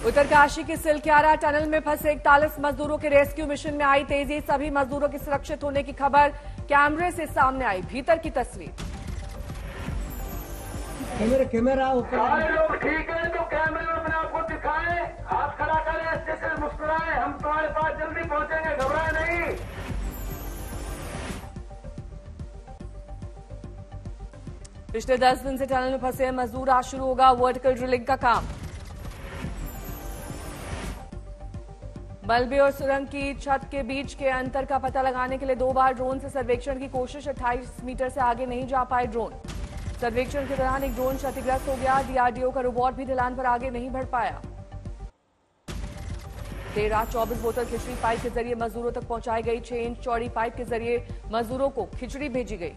उत्तरकाशी के सिलक्यारा टनल में फंसे 41 मजदूरों के रेस्क्यू मिशन में आई तेजी। सभी मजदूरों के सुरक्षित होने की खबर कैमरे से सामने आई। भीतर की तस्वीर। कैमरा सारे लोग ठीक है तो कैमरे में अपने आप को दिखाएं, हाथ खड़ा करें, अच्छे से मुस्कुराएं। हम तुम्हारे पास जल्दी पहुंचेंगे, घबराएं नहीं। पिछले 10 दिन से टनल में फंसे मजदूर, आज शुरू होगा वर्टिकल ड्रिलिंग का काम। मलबे और सुरंग की छत के बीच के अंतर का पता लगाने के लिए 2 बार ड्रोन से सर्वेक्षण की कोशिश। 28 मीटर से आगे नहीं जा पाए ड्रोन। सर्वेक्षण के दौरान एक ड्रोन क्षतिग्रस्त हो गया। डीआरडीओ का रोबोट भी ढलान पर आगे नहीं बढ़ पाया। देर रात 24 बोतल खिचड़ी पाइप के जरिए मजदूरों तक पहुंचाई गई। 6 इंच चौड़ी पाइप के जरिए मजदूरों को खिचड़ी भेजी गई।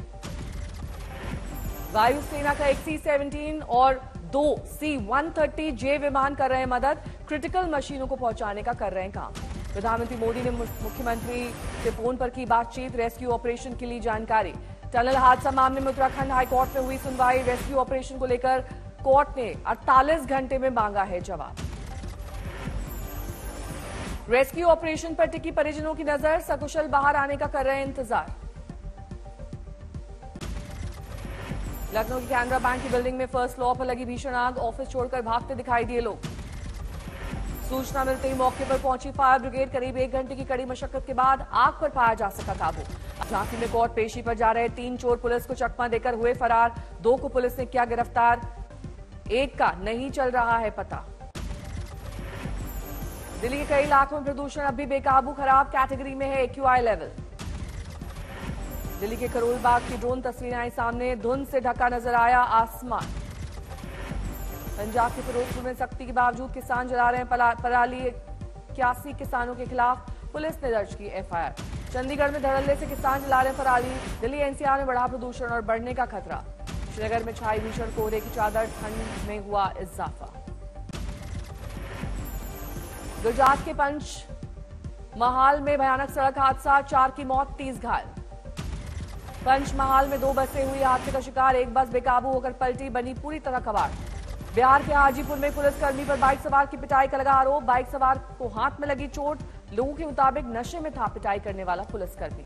वायुसेना का एक C-17 और 2 C-130J विमान कर रहे हैं मदद। क्रिटिकल मशीनों को पहुंचाने का कर रहे हैं काम। प्रधानमंत्री मोदी ने मुख्यमंत्री से फोन पर की बातचीत। रेस्क्यू ऑपरेशन के लिए जानकारी। टनल हादसा मामले में उत्तराखंड हाईकोर्ट में हुई सुनवाई। रेस्क्यू ऑपरेशन को लेकर कोर्ट ने 48 घंटे में मांगा है जवाब। रेस्क्यू ऑपरेशन पर टिकी परिजनों की नजर। सकुशल बाहर आने का कर रहे हैं इंतजार। लखनऊ की कैनरा बैंक की बिल्डिंग में फर्स्ट फ्लोर पर लगी भीषण आग। ऑफिस छोड़कर भागते दिखाई दिए लोग। सूचना मिलते ही मौके पर पहुंची फायर ब्रिगेड। करीब 1 घंटे की कड़ी मशक्कत के बाद आग पर पाया जा सका काबू। झांसी में कोर्ट पेशी पर जा रहे 3 चोर पुलिस को चकमा देकर हुए फरार। 2 को पुलिस ने किया गिरफ्तार। 1 का नहीं चल रहा है पता। दिल्ली के कई इलाकों में प्रदूषण अब भी बेकाबू। खराब कैटेगरी में है AQI लेवल। दिल्ली के करोल बाग की ड्रोन तस्वीरें आई सामने। धुंध से ढका नजर आया आसमान। पंजाब के फिरोजपुर में सख्ती के बावजूद किसान जला रहे हैं पराली। 81 किसानों के खिलाफ पुलिस ने दर्ज की FIR। चंडीगढ़ में धड़ल्ले से किसान जला रहे हैं पराली। दिल्ली NCR में बढ़ा प्रदूषण और बढ़ने का खतरा। श्रीनगर में छाई भीषण कोहरे की चादर। ठंड में हुआ इजाफा। गुजरात के पंचमहाल में भयानक सड़क हादसा। 4 की मौत, 30 घायल। पंचमहाल में 2 बसें हुई हादसे का शिकार। एक बस बेकाबू होकर पलटी, बनी पूरी तरह कबाड़। बिहार के हाजीपुर में पुलिसकर्मी पर बाइक सवार की पिटाई का लगा आरोप। बाइक सवार को हाथ में लगी चोट। लोगों के मुताबिक नशे में था पिटाई करने वाला पुलिसकर्मी।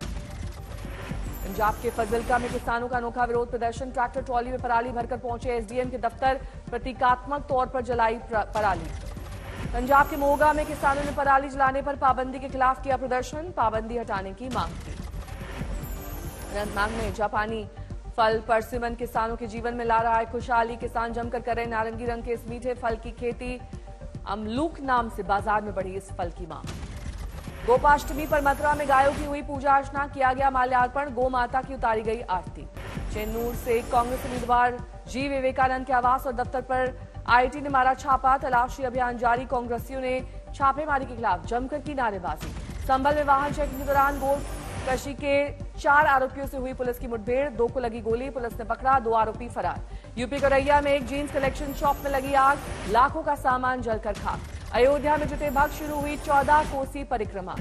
पंजाब के फजिल्का में किसानों का अनोखा विरोध प्रदर्शन। ट्रैक्टर ट्रॉली में पराली भरकर पहुंचे SDM के दफ्तर। प्रतीकात्मक तौर पर जलाई पराली। पंजाब के मोगा में किसानों ने पराली जलाने पर पाबंदी के खिलाफ किया प्रदर्शन। पाबंदी हटाने की मांग की। अनंतनाग में जापानी फल परसिमन किसानों के जीवन में ला रहा है खुशहाली। किसान जमकर कर रहे नारंगी रंग के इस मीठे फल की खेती। अमलूक नाम से बाजार में बढ़ी इस फल की मांग। गोपाष्टमी पर मथुरा में गायों की हुई पूजा अर्चना। किया गया माल्यार्पण। गौ माता की उतारी गई आरती। चेन्नूर से कांग्रेस उम्मीदवार G विवेकानंद के आवास और दफ्तर पर IT ने मारा छापा। तलाशी अभियान जारी। कांग्रेसियों ने छापेमारी के खिलाफ जमकर की नारेबाजी। संभल में वाहन चेकिंग के दौरान गोल्ड कशी के 4 आरोपियों से हुई पुलिस की मुठभेड़। 2 को लगी गोली, पुलिस ने पकड़ा। 2 आरोपी फरार। यूपी करैया में एक जीन्स कलेक्शन शॉप में लगी आग। लाखों का सामान जलकर खाक। अयोध्या में जुटे भक्त, शुरू हुई 14 कोसी परिक्रमा।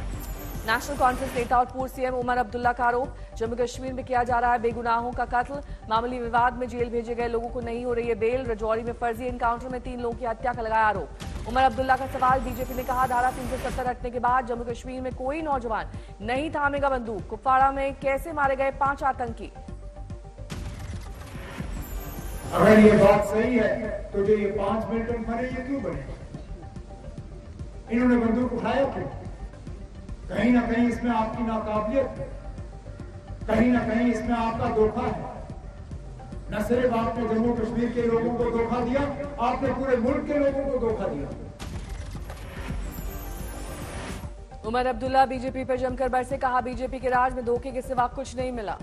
नेशनल कॉन्फ्रेंस नेता और पूर्व CM उमर अब्दुल्ला का आरोप। जम्मू कश्मीर में किया जा रहा है बेगुनाहों का कत्ल। मामूली विवाद में जेल भेजे गए लोगों को नहीं हो रही है बेल। रजौरी में फर्जी एनकाउंटर में 3 लोगों की हत्या का लगाया आरोप। उमर अब्दुल्ला का सवाल। बीजेपी ने कहा धारा 370 हटने के बाद जम्मू कश्मीर में कोई नौजवान नहीं थामेगा बंदूक। कुपवाड़ा में कैसे मारे गए 5 आतंकी। अगर ये बात सही है तो जो ये 5 मिनट में मरे ये क्यों बने? इन्होंने बंदूक उठाया क्यों? कहीं ना कहीं इसमें आपकी नाकाबिलियत है। कहीं ना कहीं इसमें आपका धोखा है। न सिर्फ आपने जम्मू कश्मीर के लोगों को धोखा दिया, आपने पूरे मुल्क के लोगों को धोखा दिया। उमर अब्दुल्ला बीजेपी पर जमकर बरसे। कहा बीजेपी के राज में धोखे के सिवा कुछ नहीं मिला।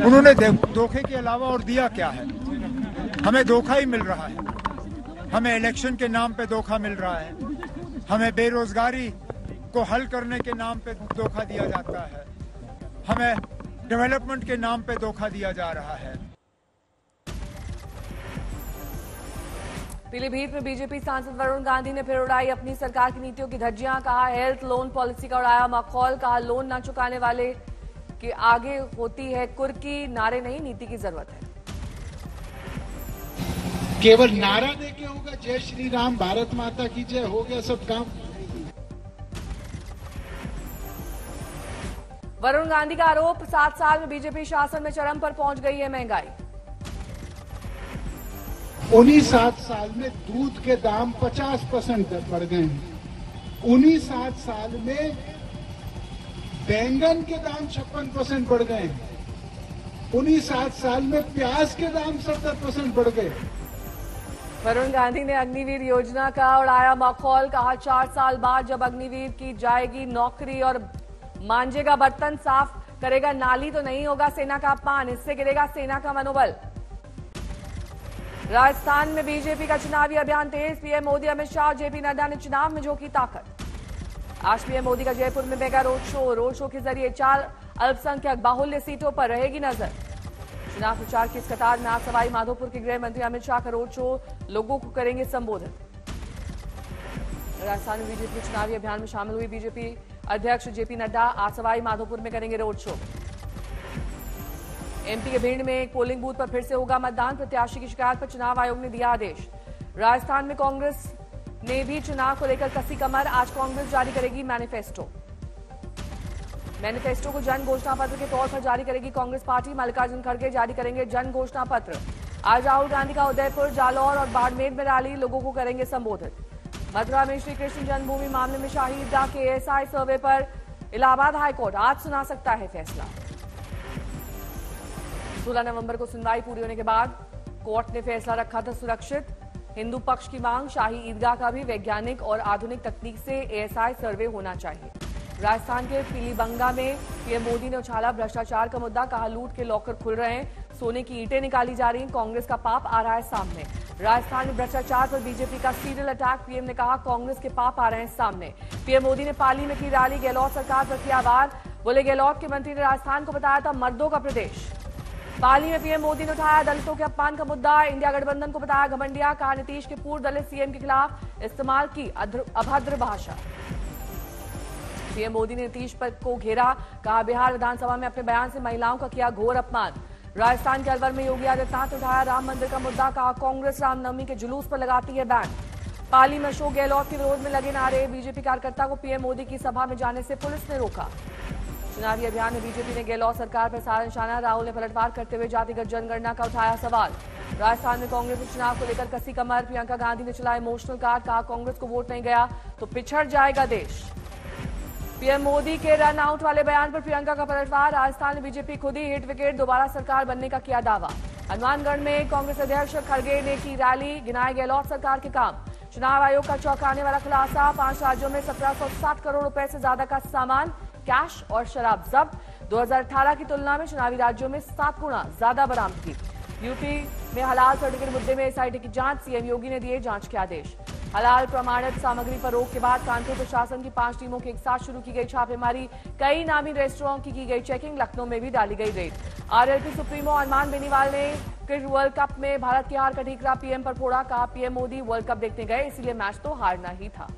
उन्होंने धोखे के अलावा और दिया क्या है? हमें धोखा ही मिल रहा है। हमें इलेक्शन के नाम पे धोखा मिल रहा है। हमें बेरोजगारी को हल करने के नाम पे धोखा दिया जाता है। हमें डेवलपमेंट के नाम पे धोखा दिया जा रहा है। पीलीभीत में बीजेपी सांसद वरुण गांधी ने फिर उड़ाई अपनी सरकार की नीतियों की धज्जियां। कहा हेल्थ लोन पॉलिसी का उड़ाया मखौल। कहा लोन न चुकाने वाले के आगे होती है कुर्की। नारे नहीं, नीति की जरूरत है। केवल नारा देके होगा जय श्री राम, भारत माता की जय, हो गया सब काम। वरुण गांधी का आरोप, 7 साल में बीजेपी शासन में चरम पर पहुंच गई है महंगाई। उन्हीं 7 साल में दूध के दाम 50% बढ़ गए हैं। उन्हीं 7 साल में बैंगन के दाम 56% बढ़ गए हैं। उन्हीं 7 साल में प्याज के दाम 70% बढ़ गए। वरुण गांधी ने अग्निवीर योजना का उड़ाया मखौल, कहा 4 साल बाद जब अग्निवीर की जाएगी नौकरी और मांजेगा बर्तन, साफ करेगा नाली तो नहीं होगा सेना का अपमान, इससे गिरेगा सेना का मनोबल। राजस्थान में बीजेपी का चुनावी अभियान तेज, पीएम मोदी, अमित शाह और जेपी नड्डा ने चुनाव में झोंकी ताकत। आज पीएम मोदी का जयपुर में मेगा रोड शो के जरिए 4 अल्पसंख्यक बाहुल्य सीटों पर रहेगी नजर। चुनाव प्रचार की इस कतार में आज सवाई माधोपुर के गृह मंत्री अमित शाह का रोड शो लोगों को करेंगे संबोधित। राजस्थान में बीजेपी चुनावी अभियान में शामिल हुई बीजेपी अध्यक्ष जेपी नड्डा आज सवाई माधोपुर में करेंगे रोड शो। एमपी के भिंड में एक पोलिंग बूथ पर फिर से होगा मतदान, प्रत्याशी की शिकायत पर चुनाव आयोग ने दिया आदेश। राजस्थान में कांग्रेस ने भी चुनाव को लेकर कसी कमर, आज कांग्रेस जारी करेगी मैनिफेस्टो को जन घोषणा पत्र के तौर पर जारी करेगी कांग्रेस पार्टी। मल्लिकार्जुन खड़गे जारी करेंगे जन घोषणा पत्र। आज राहुल गांधी का उदयपुर, जालौर और बाड़मेर में रैली, लोगों को करेंगे संबोधित। मथुरा में श्री कृष्ण जन्मभूमि मामले में शाही ईदगाह के एएसआई सर्वे पर इलाहाबाद हाईकोर्ट आज सुना सकता है फैसला। 16 नवंबर को सुनवाई पूरी होने के बाद कोर्ट ने फैसला रखा था सुरक्षित। हिंदू पक्ष की मांग, शाही ईदगाह का भी वैज्ञानिक और आधुनिक तकनीक से एएसआई सर्वे होना चाहिए। राजस्थान के पीलीबंगा में पीएम मोदी ने उछाला भ्रष्टाचार का मुद्दा, कहा लूट के लॉकर खुल रहे हैं, सोने की ईंटें निकाली जा रही हैं, कांग्रेस का पाप आ रहा है सामने। राजस्थान में भ्रष्टाचार पर बीजेपी का सीरियल अटैक, पीएम ने कहा कांग्रेस के पाप आ रहे हैं सामने। पीएम मोदी ने पाली में की रैली, गहलोत सरकार पर किया वार, बोले गहलोत के मंत्री ने राजस्थान को बताया था मर्दों का प्रदेश। पाली में पीएम मोदी ने उठाया दलितों के अपमान का मुद्दा, इंडिया गठबंधन को बताया घमंडिया, कहा नीतीश के पूर्व दलित सीएम के खिलाफ इस्तेमाल की अभद्र भाषा। पीएम मोदी ने नीतीश को घेरा, कहा बिहार विधानसभा में अपने बयान से महिलाओं का किया घोर अपमान। राजस्थान के अलवर में योगी आदित्यनाथ ने उठाया राम मंदिर का मुद्दा, कहा कांग्रेस रामनवमी के जुलूस पर लगाती है बैन। पाली में अशोक गहलोत के विरोध में लगे नारे, बीजेपी कार्यकर्ता को पीएम मोदी की सभा में जाने से पुलिस ने रोका। चुनावी अभियान में बीजेपी ने गहलोत सरकार पर साधा निशाना, राहुल ने पलटवार करते हुए जातिगत जनगणना का उठाया सवाल। राजस्थान में कांग्रेस ने चुनाव को लेकर कसी कमर, प्रियंका गांधी ने चलाया इमोशनल कार्ड, कहा कांग्रेस को वोट नहीं गया तो पिछड़ जाएगा देश। पीएम मोदी के रन आउट वाले बयान पर प्रियंका का पलटवार, राजस्थान में बीजेपी खुद ही हिट विकेट, दोबारा सरकार बनने का किया दावा। हनुमानगढ़ में कांग्रेस अध्यक्ष खड़गे ने की रैली, गिनाए गहलोत सरकार के काम। चुनाव आयोग का चौंकाने वाला खुलासा, 5 राज्यों में 1760 करोड़ रुपए से ज्यादा का सामान, कैश और शराब जब्त। 2018 की तुलना में चुनावी राज्यों में 7 गुना ज्यादा बरामदगी। यूपी में हलाल सर्टिफिकेट मुद्दे में एसआईटी की जांच, सीएम योगी ने दिए जांच के आदेश। हलाल प्रमाणित सामग्री पर रोक के बाद कानपुर प्रशासन की 5 टीमों के एक साथ शुरू की गई छापेमारी, कई नामी रेस्टोरेंट की गई चेकिंग, लखनऊ में भी डाली गई रेड। आरएलपी सुप्रीमो अरमान बेनीवाल ने क्रिकेट वर्ल्ड कप में भारत की हार का ठीकरा पीएम पर फोड़ा, कहा पीएम मोदी वर्ल्ड कप देखने गए, इसीलिए मैच तो हारना ही था।